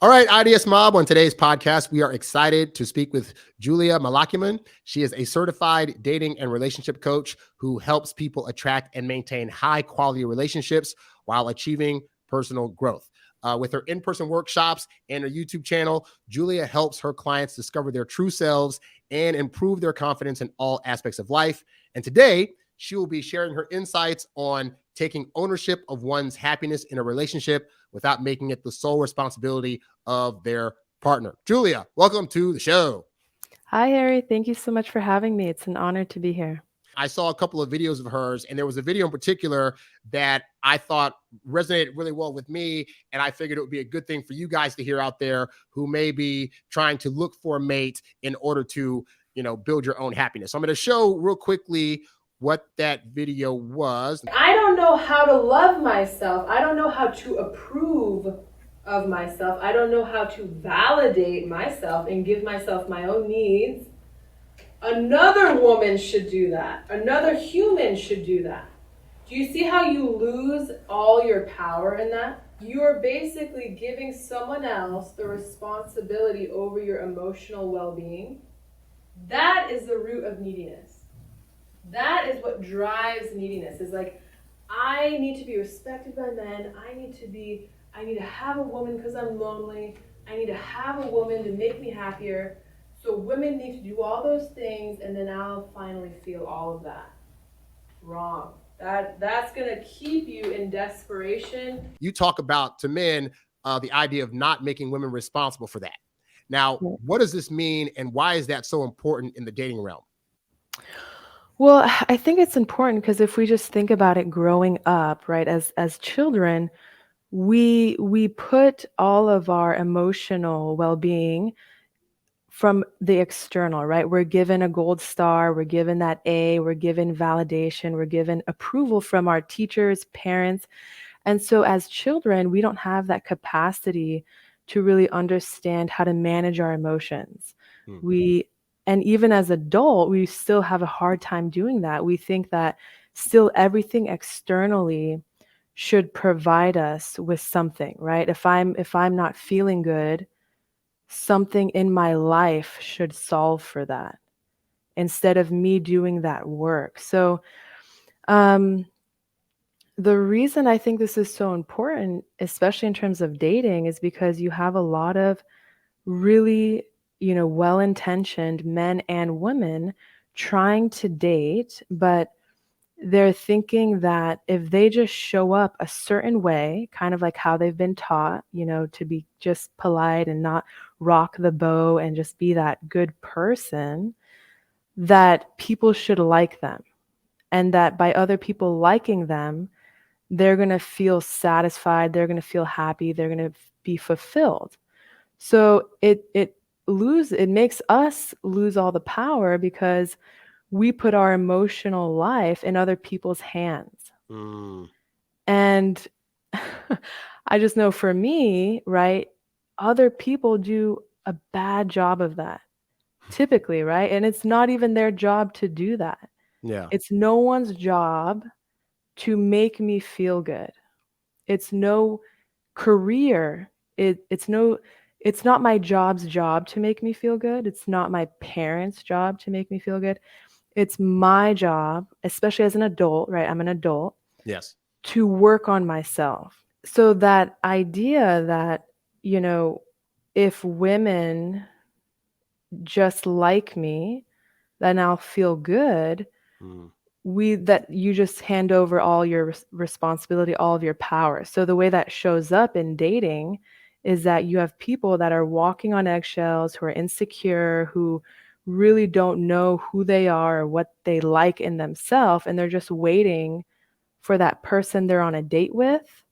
All right, IDS Mob, on today's podcast, we are excited to speak with Julia Malakiman. She is a certified dating and relationship coach who helps people attract and maintain high quality relationships while achieving personal growth. With her in-person workshops and her YouTube channel, Julia helps her clients discover their true selves and improve their confidence in all aspects of life. And today, she will be sharing her insights on taking ownership of one's happiness in a relationship without making it the sole responsibility of their partner. Julia, welcome to the show. Hi, Harry. Thank you so much for having me. It's an honor to be here. I saw a couple of videos of hers, and there was a video in particular that I thought resonated really well with me. And I figured it would be a good thing for you guys to hear out there who may be trying to look for a mate in order to, build your own happiness. So I'm going to show real quickly what that video was. I don't know how to love myself. I don't know how to approve of myself. I don't know how to validate myself and give myself my own needs. Another woman should do that. Another human should do that. Do you see how you lose all your power in that? You are basically giving someone else the responsibility over your emotional well-being. That is the root of neediness. That is what drives neediness. Is like, I need to be respected by men. I need to have a woman because I'm lonely. I need to have a woman to make me happier. So women need to do all those things, and then I'll finally feel all of that. Wrong. That's going to keep you in desperation. You talk about, to men, the idea of not making women responsible for that. Now, what does this mean, and why is that so important in the dating realm? Well, I think it's important because if we just think about it growing up, right, as children, we put all of our emotional well-being from the external, right? We're given a gold star, we're given that A, we're given validation, we're given approval from our teachers, parents. And so as children, we don't have that capacity to really understand how to manage our emotions. And even as adult, we still have a hard time doing that. We think that still everything externally should provide us with something, right? If I'm not feeling good, something in my life should solve for that instead of me doing that work. So the reason I think this is so important, especially in terms of dating, is because you have a lot of really well-intentioned men and women trying to date, but they're thinking that if they just show up a certain way, kind of like how they've been taught, to be just polite and not rock the boat and just be that good person, that people should like them. And that by other people liking them, they're going to feel satisfied, they're going to feel happy, they're going to be fulfilled. So it makes us lose all the power because we put our emotional life in other people's hands. And I just know for me, right, other people do a bad job of that typically, right? And it's not even their job to do that. Yeah. It's no one's job to make me feel good. It's no career. It's not my job's job to make me feel good. It's not my parents' job to make me feel good. It's my job, especially as an adult, right? I'm an adult. Yes. To work on myself. So that idea that, if women just like me, then I'll feel good. That you just hand over all your responsibility, all of your power. So the way that shows up in dating is that you have people that are walking on eggshells, who are insecure, who really don't know who they are or what they like in themselves, and they're just waiting for that person they're on a date with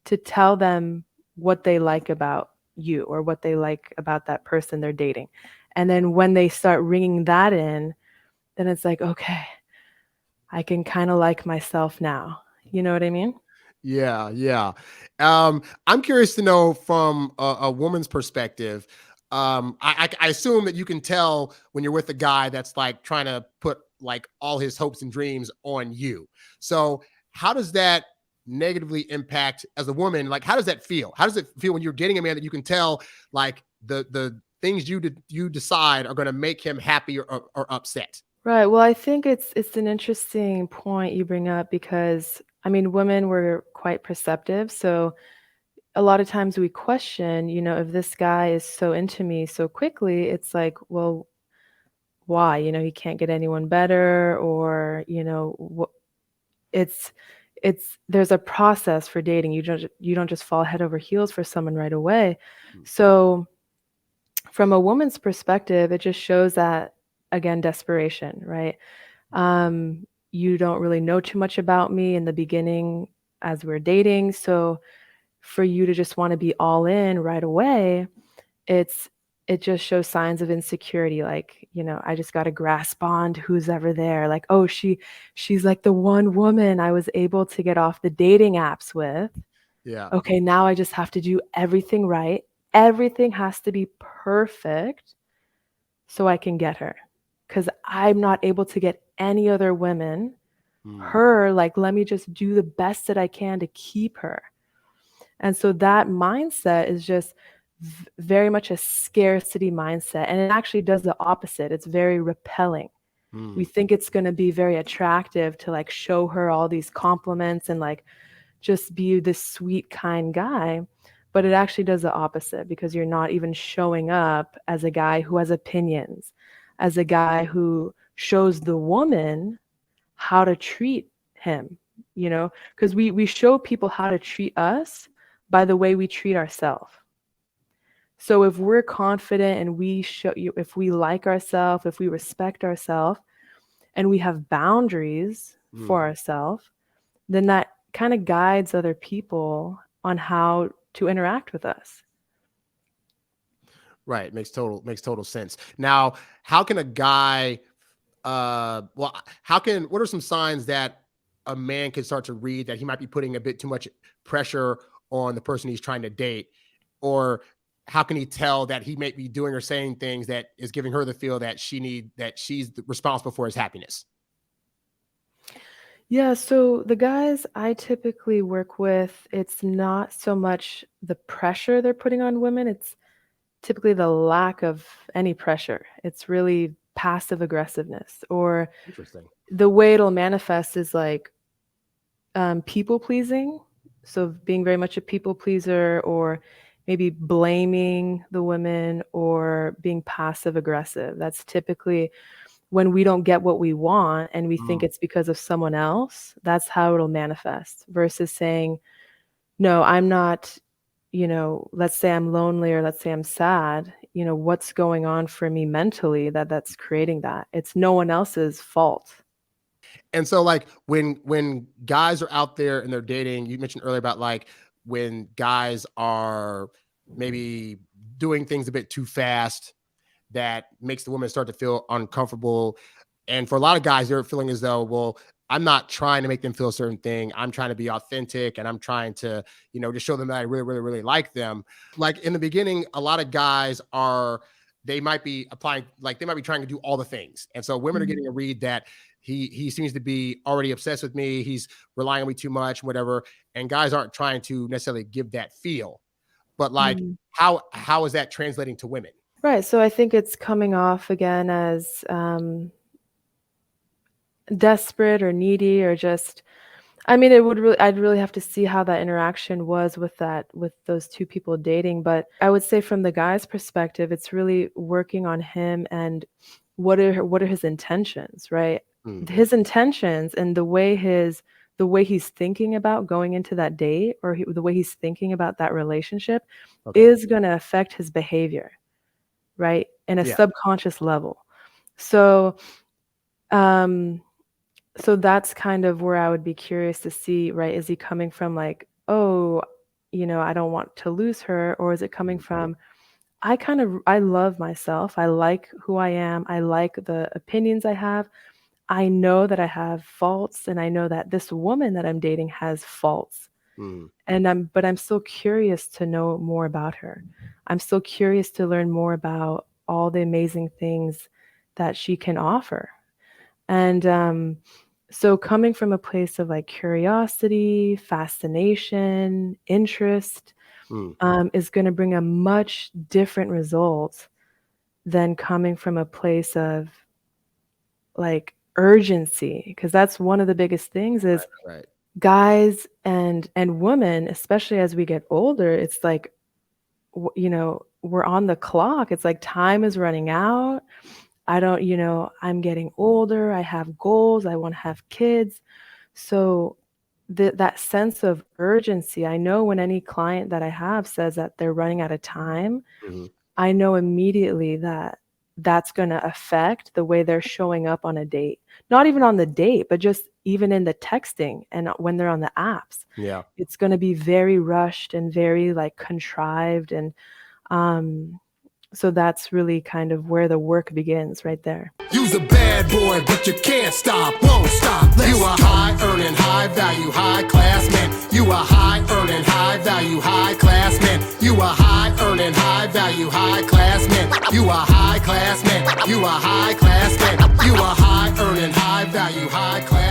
to tell them what they like about you or what they like about that person they're dating. And then when they start ringing that in, then it's like, okay, I can kind of like myself now. You know what I mean? Yeah. I'm curious to know from a woman's perspective. I assume that you can tell when you're with a guy that's like trying to put like all his hopes and dreams on you. So how does that negatively impact as a woman? Like, how does that feel? How does it feel when you're dating a man that you can tell like the things you decide are going to make him happy or upset? Right. Well, I think it's an interesting point you bring up because I mean, women were quite perceptive. So a lot of times we question, if this guy is so into me so quickly, it's like, well, why? He can't get anyone better, or, it's there's a process for dating. You don't just fall head over heels for someone right away. So from a woman's perspective, it just shows that, again, desperation, right? You don't really know too much about me in the beginning as we're dating. So for you to just want to be all in right away, it just shows signs of insecurity. Like, I just got to grasp on to who's ever there. Like, oh, she's like the one woman I was able to get off the dating apps with. Yeah. Okay, now I just have to do everything right. Everything has to be perfect so I can get her. Because I'm not able to get any other women. Her, like, let me just do the best that I can to keep her. And so that mindset is just very much a scarcity mindset. And it actually does the opposite. It's very repelling. We think it's going to be very attractive to like show her all these compliments and like just be this sweet, kind guy. But it actually does the opposite because you're not even showing up as a guy who has opinions, as a guy who shows the woman how to treat him, because we show people how to treat us by the way we treat ourselves. So if we're confident and if we like ourselves, if we respect ourselves, and we have boundaries for ourselves, then that kind of guides other people on how to interact with us. Right. Makes total sense. Now, how can a guy, what are some signs that a man can start to read that he might be putting a bit too much pressure on the person he's trying to date? Or how can he tell that he may be doing or saying things that is giving her the feel that she's responsible for his happiness? Yeah, so the guys I typically work with, it's not so much the pressure they're putting on women, it's typically the lack of any pressure. It's really passive aggressiveness, or Interesting. the way it'll manifest is like people pleasing. So being very much a people pleaser, or maybe blaming the women, or being passive aggressive. That's typically when we don't get what we want and we think it's because of someone else. That's how it'll manifest, versus saying, no, I'm not, let's say I'm lonely, or let's say I'm sad, what's going on for me mentally that's creating that. It's no one else's fault. And so like when guys are out there and they're dating, you mentioned earlier about like when guys are maybe doing things a bit too fast, that makes the woman start to feel uncomfortable. And for a lot of guys, they're feeling as though, well, I'm not trying to make them feel a certain thing. I'm trying to be authentic, and I'm trying to, just show them that I really, really, really like them. Like in the beginning, a lot of guys they might be applying, like they might be trying to do all the things. And so women are getting a read that he seems to be already obsessed with me. He's relying on me too much, whatever. And guys aren't trying to necessarily give that feel. But like, how is that translating to women? Right. So I think it's coming off again as desperate or needy, or just, I mean, I'd really have to see how that interaction was with those two people dating. But I would say from the guy's perspective, it's really working on him and what are his intentions, right? His intentions and the way he's thinking about going into that date, or the way he's thinking about that relationship is going to affect his behavior, right? In a subconscious level. So, so that's kind of where I would be curious to see, right? Is he coming from like, oh, I don't want to lose her? Or is it coming from, I love myself. I like who I am. I like the opinions I have. I know that I have faults, and I know that this woman that I'm dating has faults. But I'm still curious to know more about her. I'm still curious to learn more about all the amazing things that she can offer. And So coming from a place of like curiosity, fascination, interest, is going to bring a much different result than coming from a place of like urgency, because that's one of the biggest things is Right. guys and women, especially as we get older, it's like, we're on the clock. It's like time is running out. I'm getting older. I have goals. I want to have kids. So that sense of urgency, I know when any client that I have says that they're running out of time, I know immediately that that's going to affect the way they're showing up on a date. Not even on the date, but just even in the texting and when they're on the apps. Yeah. It's going to be very rushed and very like contrived. And so that's really kind of where the work begins right there. You's a bad boy, but you can't stop, won't stop. You a high earning, high value, high class man. You a high earning, high value, high class man. You a high earning, high value, high class man. You a high class man. You a high class man. You a high earning, high value, high class